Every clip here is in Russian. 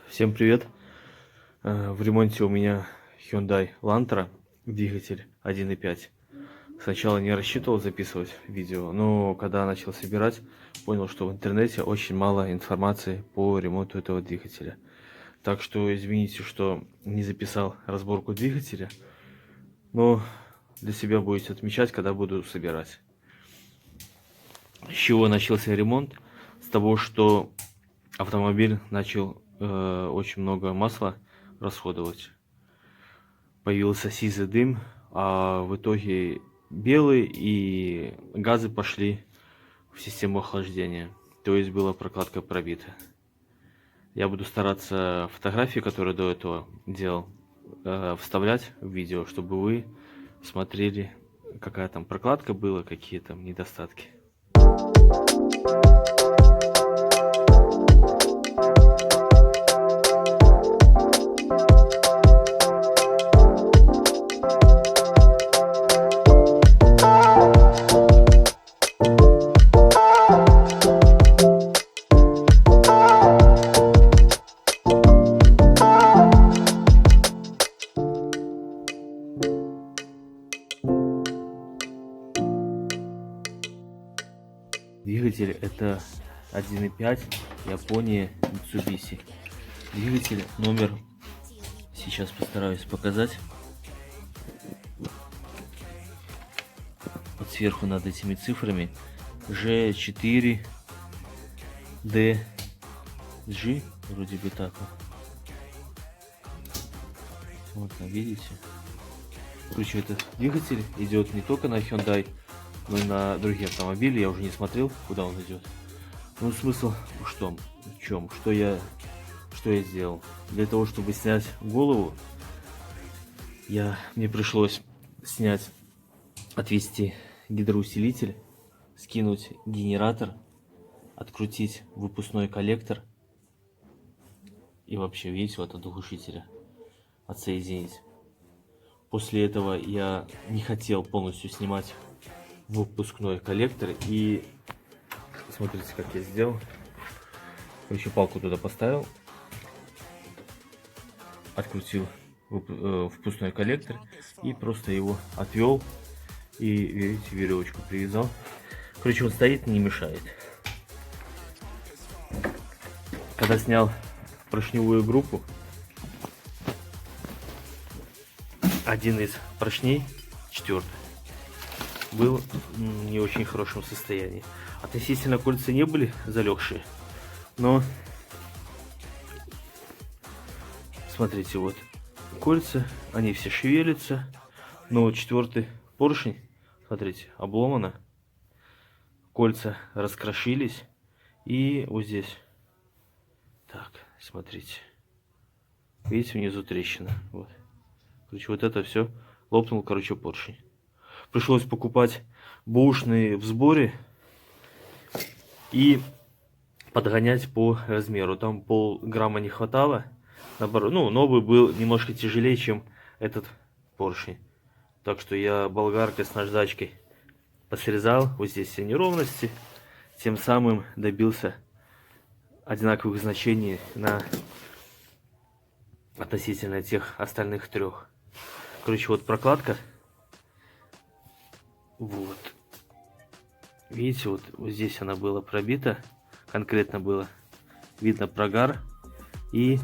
Всем привет! В ремонте у меня Hyundai Elantra, двигатель 1.5. Сначала не рассчитывал записывать видео, но когда начал собирать, понял, что в интернете очень мало информации по ремонту этого двигателя. Так что извините, что не записал разборку двигателя, но для себя будете отмечать, когда буду собирать. С чего начался ремонт? С того, что автомобиль начал очень много масла расходовать. Появился сизый дым, а в итоге белый, и газы пошли в систему охлаждения. То есть была прокладка пробита. Я буду стараться фотографии, которые до этого делал, вставлять в видео, чтобы вы смотрели, какая там прокладка была, какие там недостатки. Двигатель это 1.5 Япония Mitsubishi. Двигатель номер, сейчас постараюсь показать. Вот сверху над этими цифрами G4DG, вроде бы так вот. Вот, видите? Короче, этот двигатель идет не только на Hyundai, но и на другие автомобили. Я уже не смотрел, куда он идет. Ну, смысл в чем? Что я сделал? Для того, чтобы снять голову, мне пришлось отвести гидроусилитель, скинуть генератор, открутить выпускной коллектор и вообще, видите, вот от глушителя отсоединить. После этого я не хотел полностью снимать выпускной коллектор, и смотрите, как я сделал. Короче, палку туда поставил, открутил впускной коллектор и просто его отвел, и видите, веревочку привязал. Короче, он стоит, не мешает. Когда снял поршневую группу, один из поршней, 4-й, был в не очень хорошем состоянии. Относительно кольца не были залегшие, но смотрите, вот кольца, они все шевелятся, но вот 4-й поршень, смотрите, обломано, кольца раскрошились, и вот здесь, так, смотрите, видите, внизу трещина, вот. Короче, вот это все лопнул, короче, поршень. Пришлось покупать бэушные в сборе и подгонять по размеру. Там полграмма не хватало. Наоборот, ну, новый был немножко тяжелее, чем этот поршень. Так что я болгаркой с наждачкой посрезал вот здесь все неровности. Тем самым добился одинаковых значений относительно тех остальных 3. Короче, вот прокладка. Вот. Видите, вот здесь она была пробита. Конкретно было видно прогар. И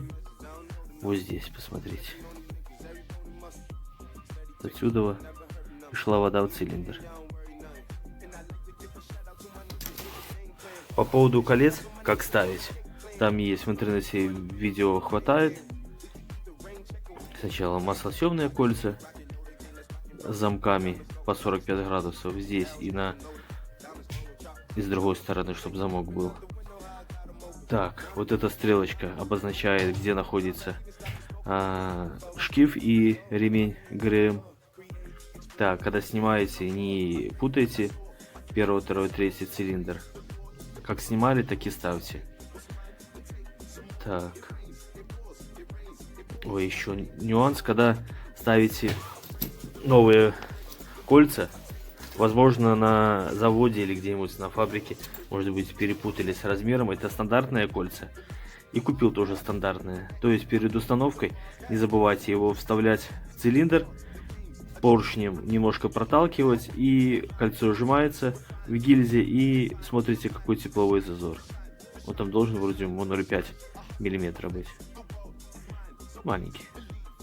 вот здесь, посмотрите. Отсюда шла вода в цилиндр. По поводу колец, как ставить. Там есть в интернете видео, хватает. Сначала маслосъемные кольца с замками по 45 градусов здесь и с другой стороны, чтобы замок был. Так, вот эта стрелочка обозначает, где находится шкив и ремень ГРМ. Так, когда снимаете, не путайте 1, 2, 3 цилиндр. Как снимали, так и ставьте. Так. Ой, еще нюанс, когда ставите новые кольца, возможно, на заводе или где-нибудь на фабрике, может быть, перепутали с размером. Это стандартные кольца. И купил тоже стандартное. То есть перед установкой не забывайте его вставлять в цилиндр, поршнем немножко проталкивать, и кольцо сжимается в гильзе, и смотрите, какой тепловой зазор. Вот там должен вроде 0,5 миллиметра быть. Маленький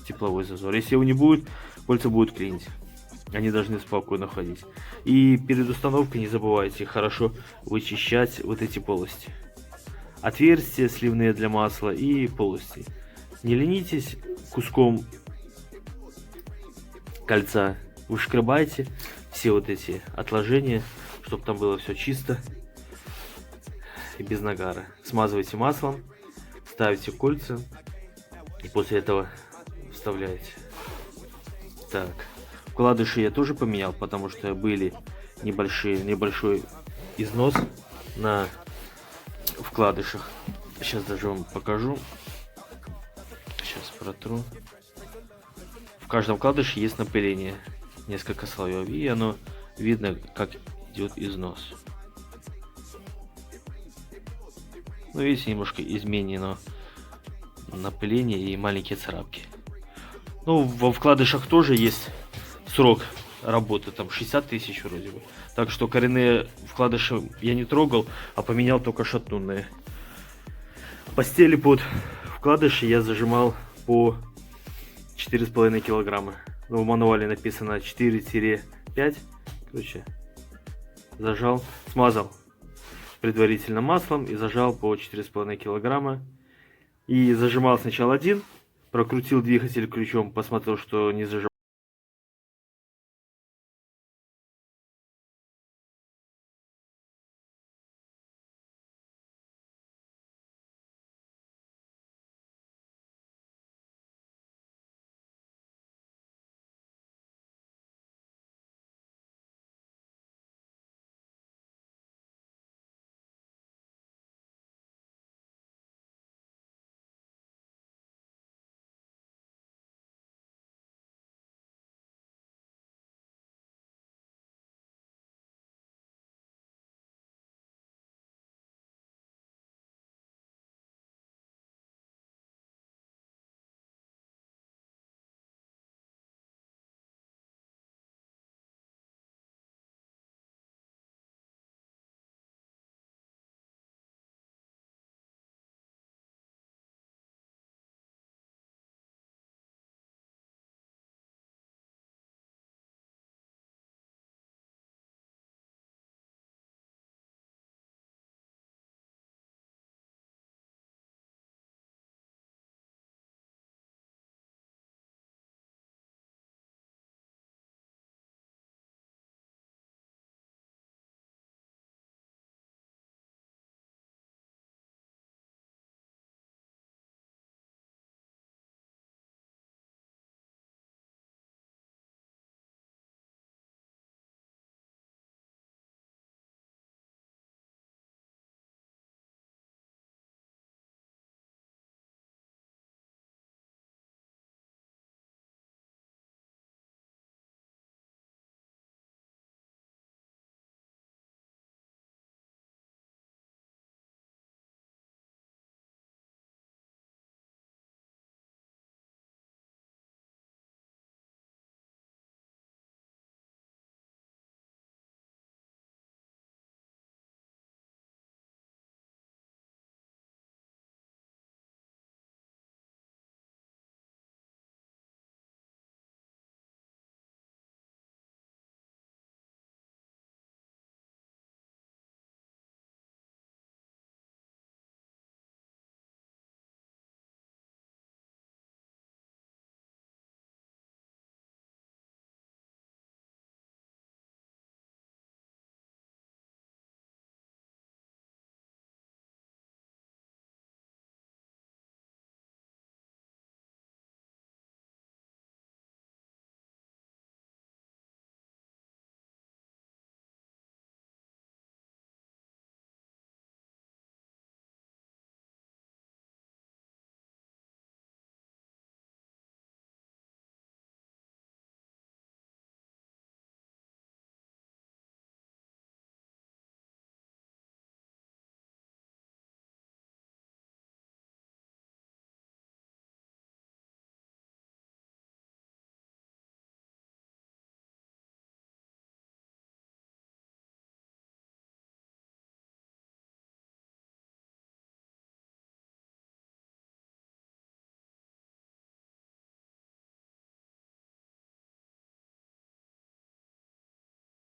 тепловой зазор. Если его не будет, кольца будут клинить. Они должны спокойно ходить. И перед установкой не забывайте хорошо вычищать вот эти полости. Отверстия сливные для масла и полости. Не ленитесь, куском кольца вышкребайте все вот эти отложения, чтобы там было все чисто и без нагара. Смазывайте маслом, ставите кольца и после этого вставляете. Так, вкладыши я тоже поменял, потому что были небольшой износ на вкладышах. Сейчас даже вам покажу. Сейчас протру. В каждом вкладыше есть напыление, несколько слоев, и оно видно, как идет износ. Ну, видите, немножко изменено напыление и маленькие царапки. Ну, во вкладышах тоже есть срок работы, там 60 тысяч вроде бы. Так что коренные вкладыши я не трогал, а поменял только шатунные. Постели под вкладыши я зажимал по 4,5 килограмма. Ну, в мануале написано 4-5. Короче, зажал, смазал предварительно маслом и зажал по 4,5 килограмма. И зажимал сначала один, прокрутил двигатель ключом, посмотрел, что не зажал.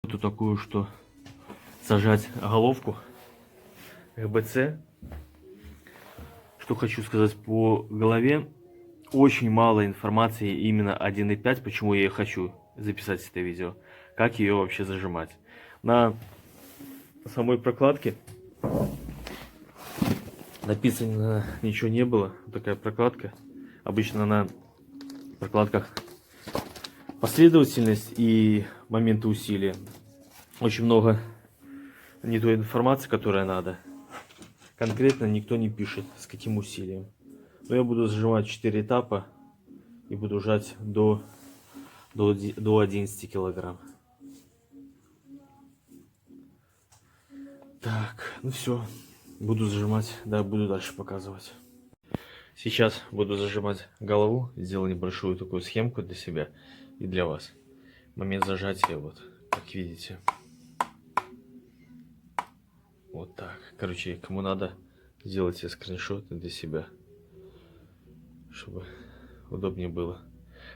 Эту такую, что сажать головку ГБЦ. Что хочу сказать по голове. Очень мало информации именно 1.5, почему я хочу записать это видео. Как ее вообще зажимать. На самой прокладке написано ничего не было. Такая прокладка. Обычно на прокладках последовательность и моменты усилия. Очень много не той информации, которая надо. Конкретно никто не пишет, с каким усилием. Но я буду зажимать 4 этапа и буду жать до 11 килограмм. Так, ну все. Буду зажимать, да, буду дальше показывать. Сейчас буду зажимать голову. Сделал небольшую такую схемку для себя и для вас. Момент зажатия, вот, как видите. Вот так. Короче, кому надо, сделайте скриншоты для себя, чтобы удобнее было.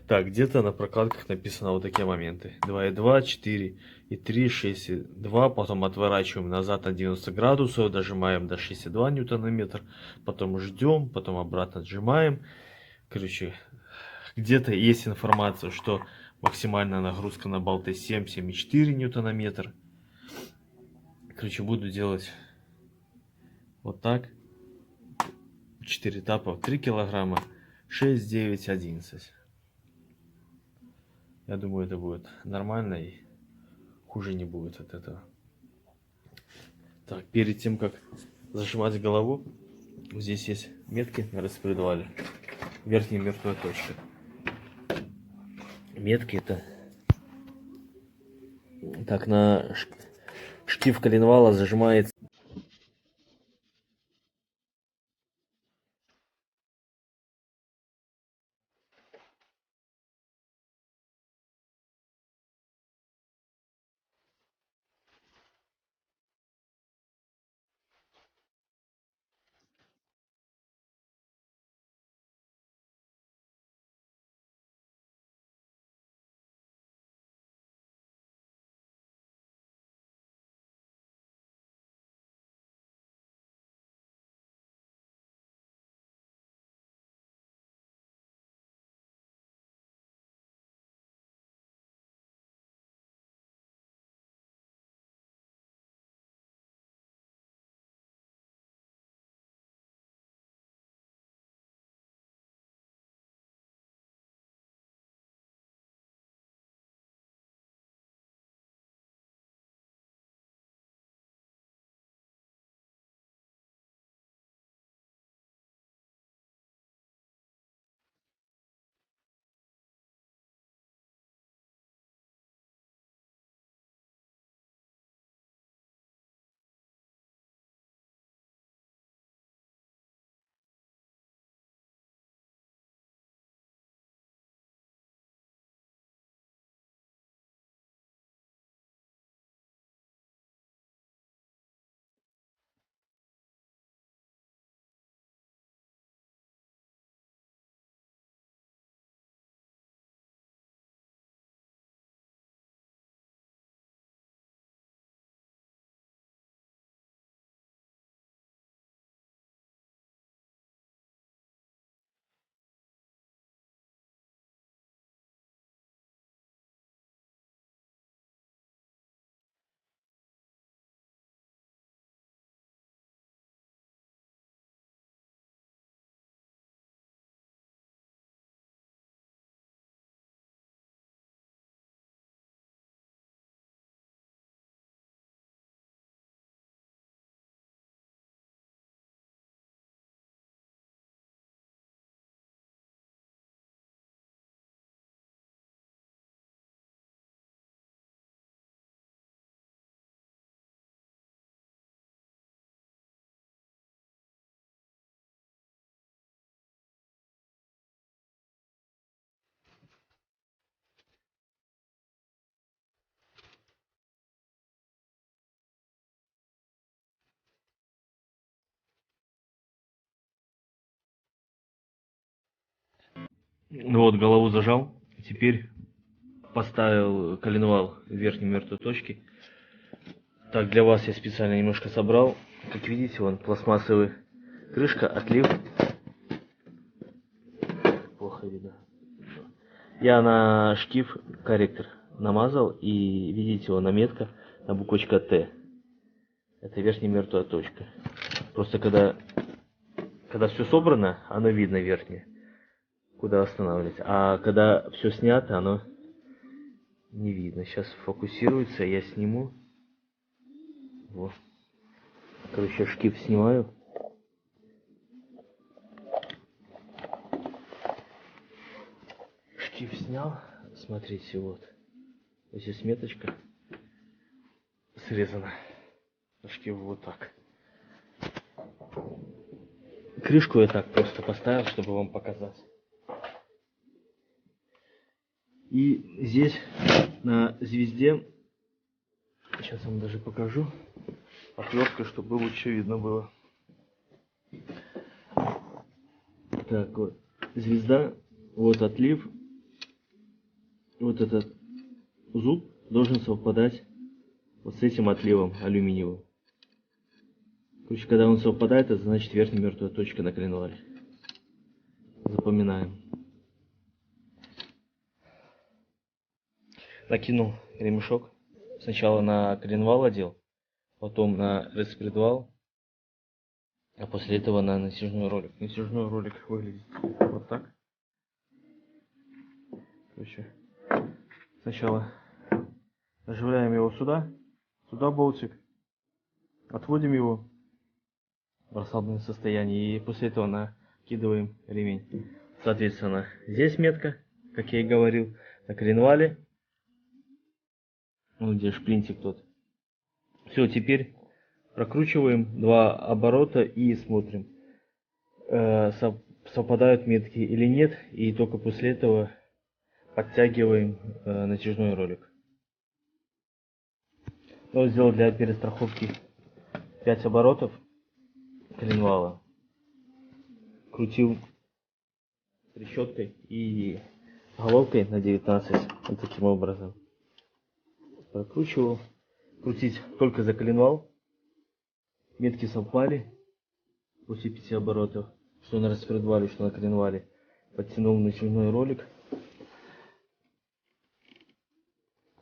Так, где-то на прокладках написано вот такие моменты. 2,2, 4 и 3, 6,2. Потом отворачиваем назад на 90 градусов, дожимаем до 6,2 ньютона-метр. Потом ждем, потом обратно отжимаем. Короче, где-то есть информация, что максимальная нагрузка на болты 7, 7,4 ньютона-метр. Короче, буду делать вот так. 4 этапа, 3 килограмма, 6, 9, 11. Я думаю, это будет нормально и хуже не будет от этого. Так, перед тем, как зажимать голову, здесь есть метки на распредвале. Верхняя мертвая точка. Метки это... Так, на штиф коленвала зажимается. Ну вот, голову зажал. Теперь поставил коленвал в верхней мертвой точке. Так, для вас я специально немножко собрал. Как видите, вон пластмассовая крышка, отлив. Плохо видно. Я на шкив корректор намазал, и видите, вон наметка на буквочка Т. Это верхняя мертвая точка. Просто когда все собрано, оно видно верхнее, куда останавливать. А когда все снято, оно не видно. Сейчас фокусируется, я сниму. Вот. Короче, шкив снимаю. Шкив снял. Смотрите, вот. Здесь меточка срезана. Шкив вот так. Крышку я так просто поставил, чтобы вам показать. И здесь на звезде, сейчас вам даже покажу, отвертка, чтобы лучше видно было. Так, вот, звезда, вот отлив, вот этот зуб должен совпадать вот с этим отливом алюминиевым. Короче, когда он совпадает, это значит верхняя мертвая точка на коленвале. Запоминаем. Накинул ремешок. Сначала на коленвал одел, потом на распредвал, а после этого на натяжной ролик. Натяжной ролик выглядит вот так. Короче, сначала нажимаем его сюда, сюда болтик, отводим его в расслабленное состояние и после этого накидываем ремень. Соответственно, здесь метка, как я и говорил, на коленвале. Ну, где шплинтик тот. Все, теперь прокручиваем 2 оборота и смотрим, совпадают метки или нет. И только после этого подтягиваем натяжной ролик. Ну, сделал для перестраховки 5 оборотов коленвала. Крутил трещоткой и головкой на 19. Вот таким образом. Прокручивал. Крутить только за коленвал. Метки совпали после 5 оборотов. Что на распредвале, что на коленвале. Подтянул натяжной ролик.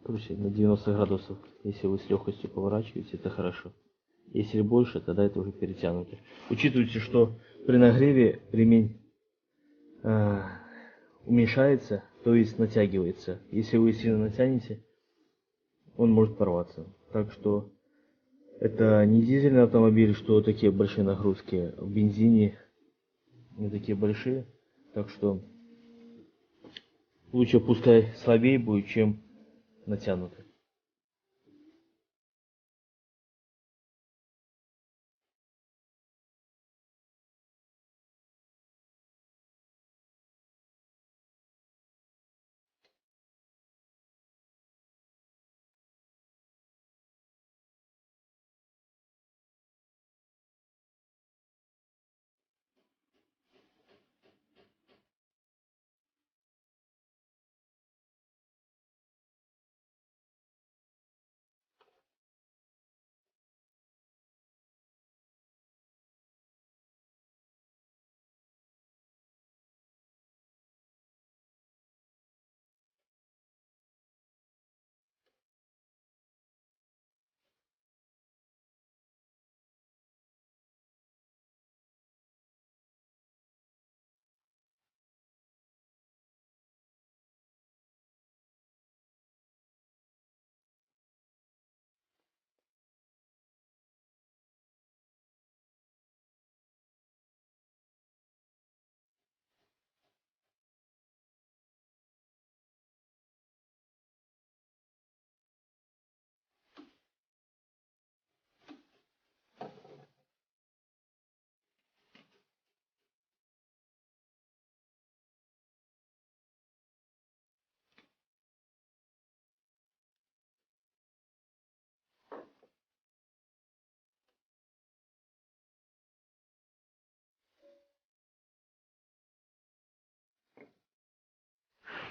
Короче, на 90 градусов. Если вы с легкостью поворачиваете, это хорошо. Если больше, тогда это уже перетянуто. Учитывайте, что при нагреве ремень уменьшается, то есть натягивается. Если вы сильно натянете, он может порваться. Так что это не дизельный автомобиль, что такие большие нагрузки. В бензине не такие большие. Так что лучше пускай слабее будет, чем натянутый.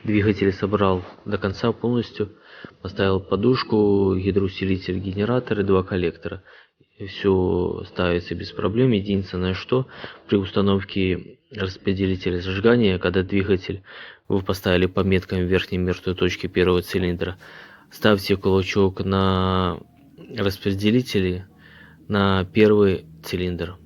Двигатель собрал до конца полностью, поставил подушку, гидроусилитель, генератор и 2 коллектора. Все ставится без проблем. Единственное, что при установке распределителя зажигания, когда двигатель вы поставили по меткам в верхней мертвой точке первого цилиндра, ставьте кулачок на распределителе на первый цилиндр.